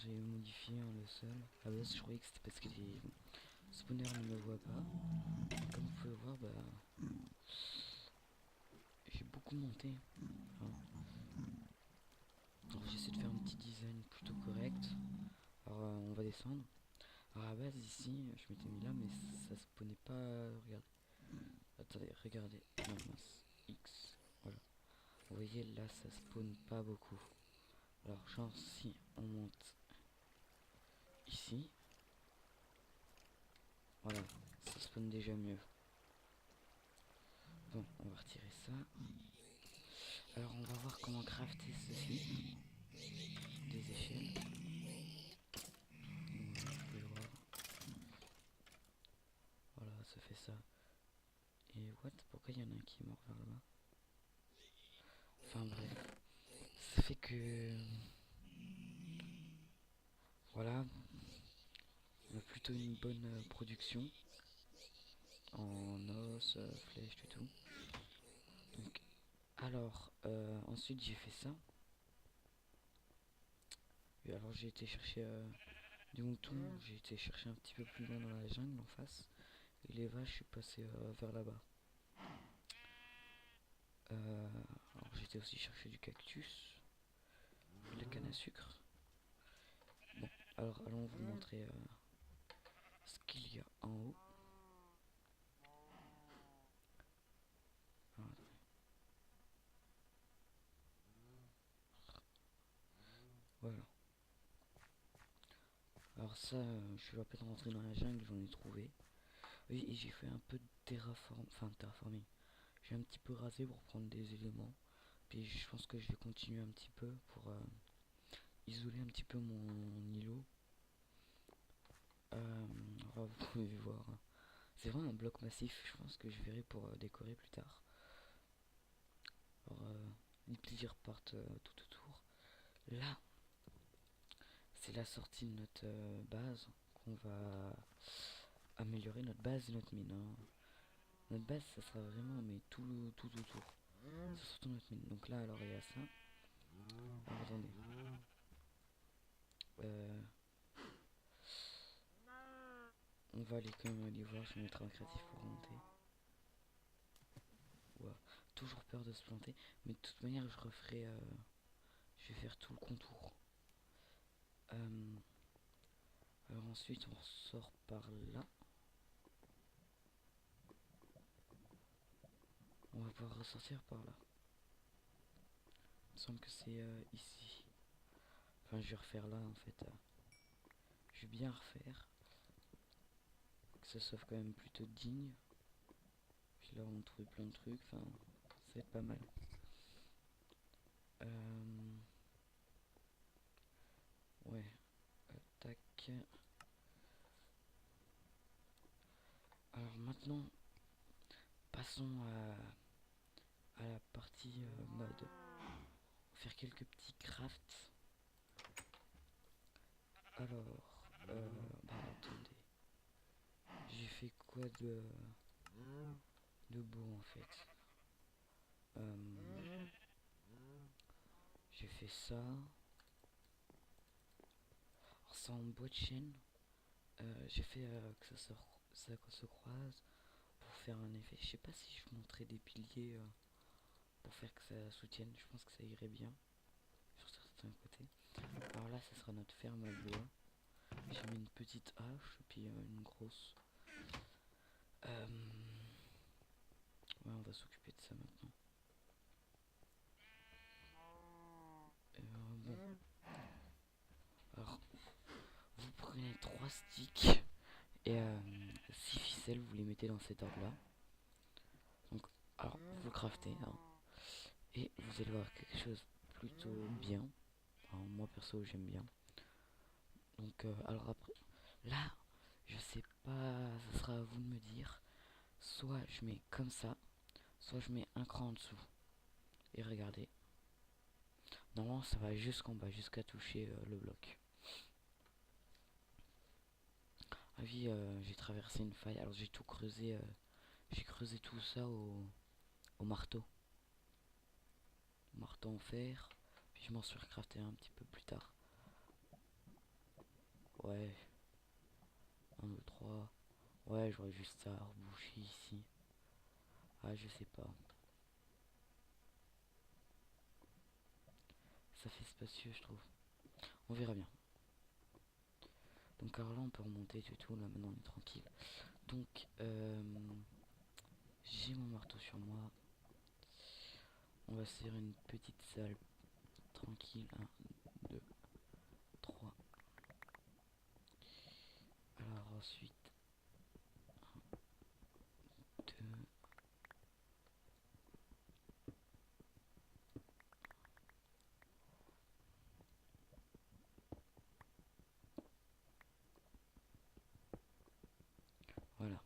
j'ai modifié le sol. À la base je croyais que c'était parce que les spawners ne me voient pas. Comme vous pouvez voir, j'ai beaucoup monté. Enfin, alors j'essaie de faire un petit design plutôt correct. Alors on va descendre. Alors à la base ici, je m'étais mis là, mais ça spawnait pas. Regardez. Attendez, regardez. Non, mince. X. Voilà. Vous voyez là, ça spawn pas beaucoup. Alors genre si on monte ici, voilà, ça spawn déjà mieux. Bon, on va retirer ça. Alors on va voir comment crafter ceci. Des échelles. Voilà, vous pouvez voir. Voilà, ça fait ça. Et what? Pourquoi il y en a un qui est mort vers là-bas? Enfin bref. Ça fait que... Voilà. On a plutôt une bonne production. En os, flèches, tout. Donc, alors, ensuite j'ai fait ça. Et alors j'ai été chercher des moutons. J'ai été chercher un petit peu plus loin dans la jungle en face. Et les vaches, je suis passé vers là-bas. Alors j'étais aussi chercher du cactus, de la canne à sucre. Bon, alors allons vous montrer ce qu'il y a en haut. Alors, voilà. Alors ça, je suis à peine rentré dans la jungle, j'en ai trouvé. Oui, et j'ai fait un peu de terraforming. J'ai un petit peu rasé pour prendre des éléments. Puis je pense que je vais continuer un petit peu pour isoler un petit peu mon îlot. Alors vous pouvez voir. C'est vraiment un bloc massif, je pense que je verrai pour décorer plus tard. Alors, les piliers repartent tout autour. Là, c'est la sortie de notre base qu'on va améliorer notre base et notre mine. Hein. Notre base, ça sera vraiment mais tout autour. C'est surtout notre mine. Donc là, alors il y a ça. Alors, attendez. Euh, on va aller quand même aller voir. Je vais mettre un créatif pour remonter. Wow. Toujours peur de se planter. Mais de toute manière, je referai. Je vais faire tout le contour. Alors ensuite, on sort par là. On va pouvoir ressortir par là. Il me semble que c'est ici. Enfin, je vais refaire là en fait. Je vais bien refaire. Que ça soit quand même plutôt digne. Puis là, on trouve plein de trucs. Enfin, ça va être pas mal. Ouais. Tac. Alors maintenant, passons à la partie mode. Faire quelques petits crafts. Alors, attendez. J'ai fait quoi de beau en fait? J'ai fait ça. Alors ça en bois de chêne. J'ai fait que ça se croise pour faire un effet. Je sais pas si je montrais des piliers pour faire que ça soutienne. Je pense que ça irait bien sur certains côtés. Alors là, ça sera notre ferme à bois. J'ai mis une petite hache puis une grosse. Ouais, on va s'occuper de ça maintenant. Bon. Alors, vous prenez 3 sticks et 6 ficelles, vous les mettez dans cet ordre là. Donc, alors, vous craftez. Hein, et vous allez voir quelque chose plutôt bien. Alors, moi perso, j'aime bien. Donc, alors après, là, je sais pas, ce sera à vous de me dire. Soit je mets comme ça, soit je mets un cran en dessous. Et regardez. Normalement, ça va jusqu'en bas, jusqu'à toucher le bloc. Ah oui, j'ai traversé une faille. Alors j'ai tout creusé. J'ai creusé tout ça au marteau. Marteau en fer. Puis je m'en suis recrafté un petit peu plus tard. Ouais. 1, 2, 3. Ouais, j'aurais juste ça à reboucher ici. Ah, je sais pas. Ça fait spacieux, je trouve. On verra bien. Donc alors là, on peut remonter du tout. Là, maintenant, on est tranquille. Donc, j'ai mon marteau sur moi. On va se faire une petite salle tranquille. 1, 2, 3. Alors ensuite, 2. Voilà.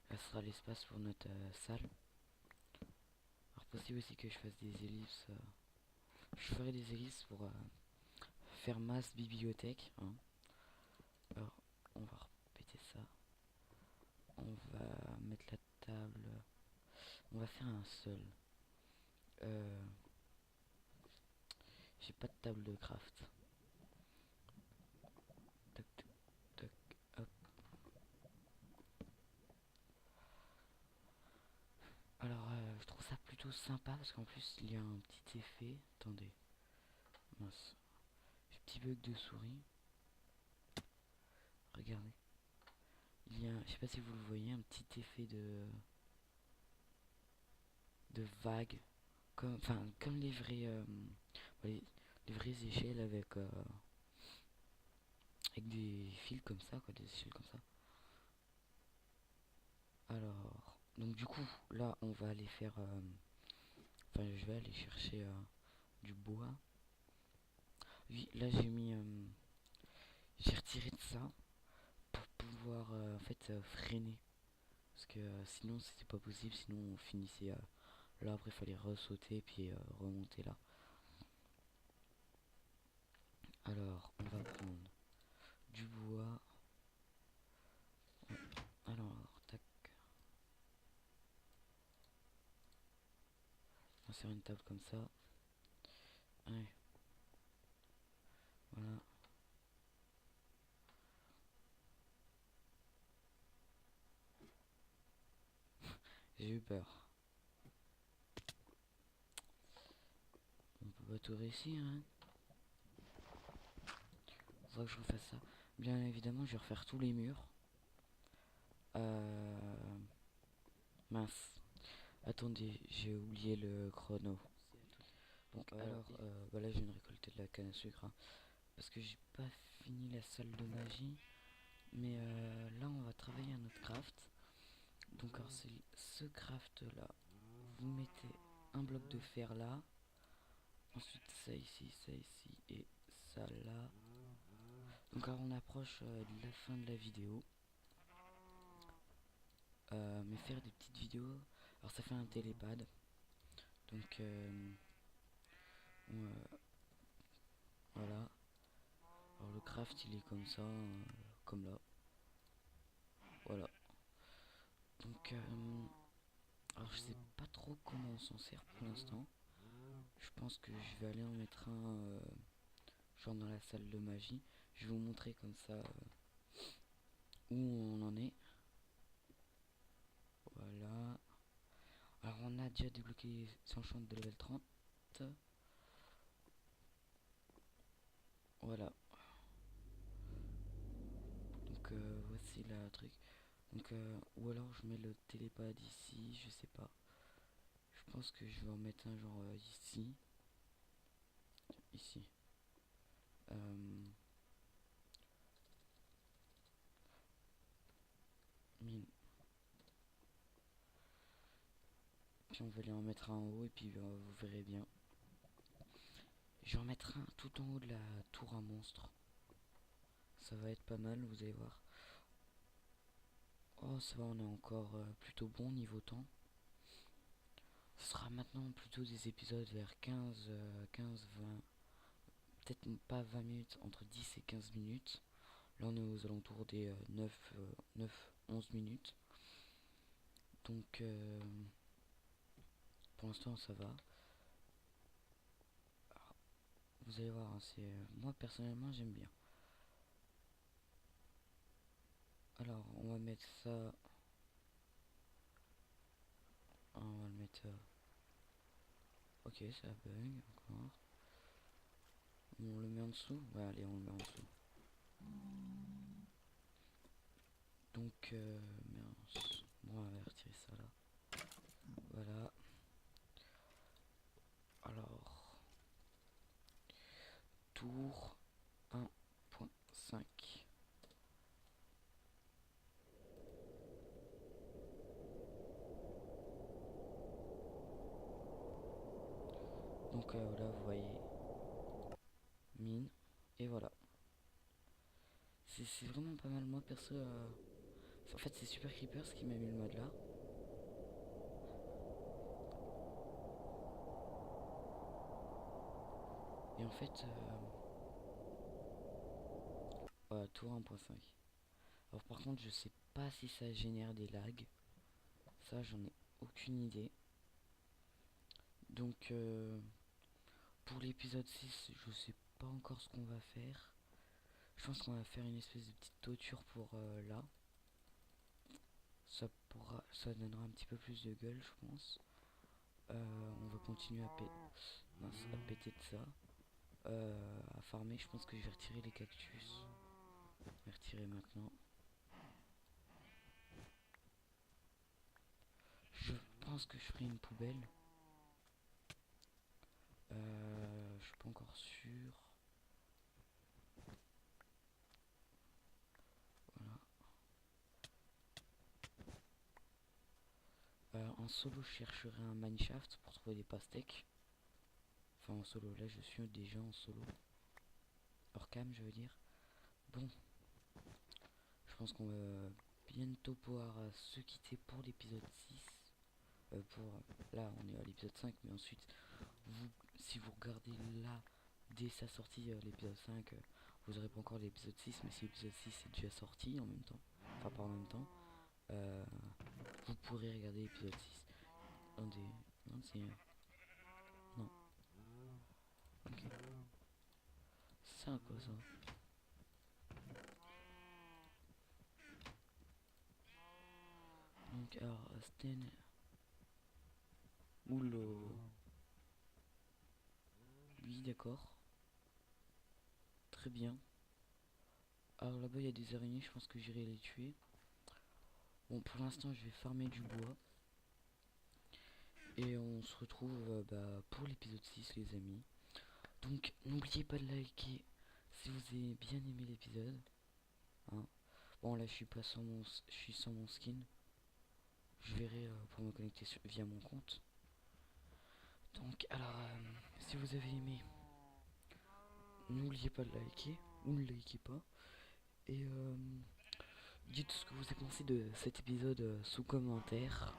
Là, ce sera l'espace pour notre salle. Alors possible aussi que je fasse des ellipses. Je ferai des ellipses pour faire masse bibliothèque. Hein. Alors, on va répéter ça. On va mettre la table. On va faire un seul. J'ai pas de table de craft. Tac, tac, tac, hop. Alors, je trouve ça plutôt sympa parce qu'en plus, il y a un petit effet. Attendez. Mince. J'ai petit bug de souris. Regardez. Il y a, je sais pas si vous le voyez, un petit effet de vague. Comme, enfin, comme les vrais, les vraies échelles avec des fils comme ça, quoi, des échelles comme ça. Alors, donc du coup, là, on va aller faire, enfin, je vais aller chercher du bois. Oui, là, j'ai retiré de ça pour pouvoir, en fait, freiner. Parce que sinon, c'était pas possible, sinon on finissait là, après, il fallait ressauter puis remonter là. Alors, on va prendre du bois. Alors, tac. On va faire une table comme ça. Ouais, voilà. J'ai eu peur. On peut pas tout réussir, hein. Faudra que je refasse ça. Bien évidemment, je vais refaire tous les murs. Mince. Attendez, j'ai oublié le chrono. Bon, alors, bah là, je viens de récolter de la canne à sucre. Hein, parce que j'ai pas fini la salle de magie. Mais là, on va travailler à notre craft. Donc, alors, c'est ce craft là. Vous mettez un bloc de fer là. Ensuite, ça ici et ça là. Donc, alors, on approche de la fin de la vidéo. Mais faire des petites vidéos. Alors, ça fait un télépad. Donc, voilà. Alors, le craft, il est comme ça, comme là. Voilà. Donc, alors, je sais pas trop comment on s'en sert pour l'instant. Je pense que je vais aller en mettre un genre dans la salle de magie. Je vais vous montrer comme ça où on en est. Voilà. Alors on a déjà débloqué les enchants de level 30. Voilà. Donc voici la truc. Donc ou alors je mets le télépad ici, je sais pas. Je pense que je vais en mettre un genre ici. Ici. Mine. Puis on va aller en mettre un en haut et puis vous verrez bien. Je vais en mettre un tout en haut de la tour à monstre. Ça va être pas mal, vous allez voir. Oh ça va, on est encore plutôt bon niveau temps. Ce sera maintenant plutôt des épisodes vers 15-20, peut-être pas 20 minutes, entre 10 et 15 minutes. Là on est aux alentours des 9-11 minutes. Donc pour l'instant ça va. Alors, vous allez voir, hein, moi personnellement j'aime bien. Alors, on va mettre ça. On va le mettre. Ok, ça bug encore. On le met en dessous. Ouais, allez, on le met en dessous. Donc, mince. Bon, on va retirer ça là. Voilà. Alors, tour 1.5. Donc voilà, vous voyez, mine, et voilà. C'est vraiment pas mal. Moi perso, en fait c'est Super Creepers qui m'a mis le mode là. Et en fait, voilà, tour 1.5. Alors par contre, je sais pas si ça génère des lags. Ça, j'en ai aucune idée. Donc pour l'épisode 6, je sais pas encore ce qu'on va faire. Je pense qu'on va faire une espèce de petite toiture pour là. Ça donnera un petit peu plus de gueule, je pense. On va continuer à péter de ça. À farmer, je pense que je vais retirer les cactus. Je vais retirer maintenant. Je pense que je ferai une poubelle. Je suis pas encore sûr. Voilà. En solo, je chercherai un mineshaft pour trouver des pastèques. Enfin, en solo, là je suis déjà en solo. Hors cam, je veux dire. Bon, je pense qu'on va bientôt pouvoir se quitter pour l'épisode 6. Là, on est à l'épisode 5, mais ensuite, si vous regardez là, dès sa sortie, l'épisode 5, vous aurez pas encore l'épisode 6, mais si l'épisode 6 est déjà sorti en même temps, enfin pas en même temps, vous pourrez regarder l'épisode 6. Attendez, non, c'est... Non. Ok. C'est à quoi ça? Donc, alors, Sten... Oula. Oui, d'accord. Très bien. Alors là-bas, il y a des araignées, je pense que j'irai les tuer. Bon, pour l'instant, je vais farmer du bois. Et on se retrouve pour l'épisode 6, les amis. Donc, n'oubliez pas de liker si vous avez bien aimé l'épisode. Hein. Bon, là, je suis pas sans je suis sans mon skin. Je verrai pour me connecter via mon compte. Donc, alors, si vous avez aimé, n'oubliez pas de liker ou ne likez pas. Et dites ce que vous avez pensé de cet épisode sous commentaire.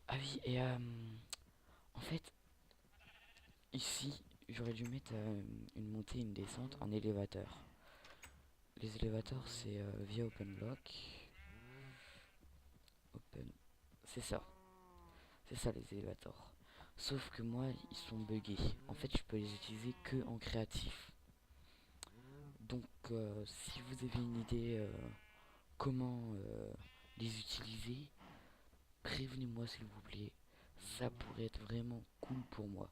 Ah oui, et en fait, ici, j'aurais dû mettre une montée et une descente en élévateur. Les élévateurs, c'est via OpenBlock. C'est ça. C'est ça les élévateurs. Sauf que moi, ils sont buggés. En fait, je peux les utiliser que en créatif. Donc, si vous avez une idée comment les utiliser, prévenez-moi s'il vous plaît. Ça pourrait être vraiment cool pour moi.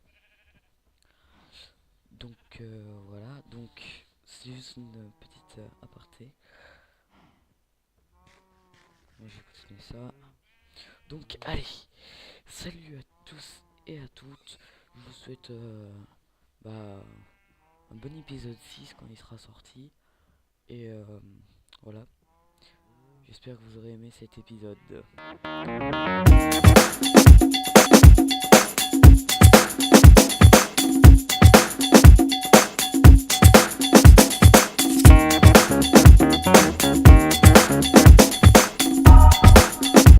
Donc, voilà. Donc, c'est juste une petite aparté. Moi, j'ai continué ça. Donc, allez. Salut à tous et à toutes. Je vous souhaite un bon épisode 6 quand il sera sorti. Et voilà. J'espère que vous aurez aimé cet épisode.